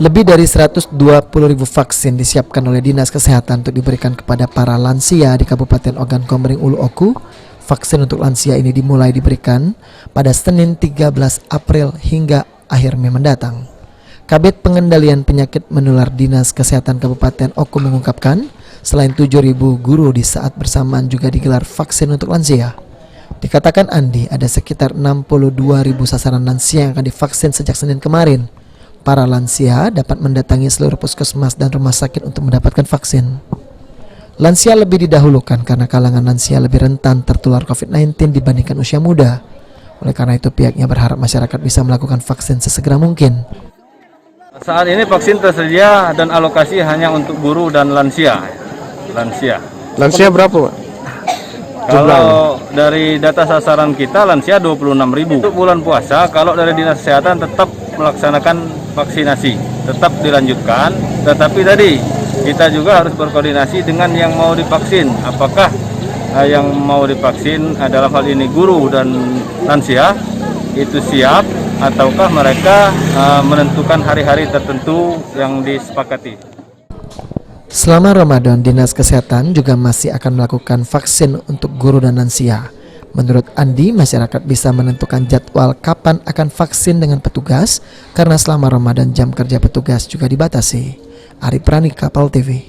Lebih dari 120.000 vaksin disiapkan oleh Dinas Kesehatan untuk diberikan kepada para lansia di Kabupaten Ogan Komering Ulu Oku. Vaksin untuk lansia ini dimulai diberikan pada Senin 13 April hingga akhir Mei mendatang. Kabid Pengendalian Penyakit Menular Dinas Kesehatan Kabupaten Oku mengungkapkan, selain 7.000 guru di saat bersamaan juga digelar vaksin untuk lansia. Dikatakan Andi, ada sekitar 62.000 sasaran lansia yang akan divaksin sejak Senin kemarin. Para lansia dapat mendatangi seluruh puskesmas dan rumah sakit untuk mendapatkan vaksin. Lansia lebih didahulukan karena kalangan lansia lebih rentan tertular COVID-19 dibandingkan usia muda. Oleh karena itu pihaknya berharap masyarakat bisa melakukan vaksin sesegera mungkin. Saat ini vaksin tersedia dan alokasi hanya untuk guru dan lansia. Lansia berapa, Pak? Kalau dari data sasaran kita lansia 26.000. Untuk bulan puasa, kalau dari Dinas Kesehatan tetap melaksanakan vaksinasi, tetap dilanjutkan. Tetapi tadi kita juga harus berkoordinasi dengan yang mau divaksin. Apakah yang mau divaksin adalah hal ini guru dan lansia itu siap, ataukah mereka menentukan hari-hari tertentu yang disepakati. Selama Ramadan, Dinas Kesehatan juga masih akan melakukan vaksin untuk guru dan lansia. Menurut Andi, masyarakat bisa menentukan jadwal kapan akan vaksin dengan petugas, karena selama Ramadan jam kerja petugas juga dibatasi. Ari Pranika, PAL TV.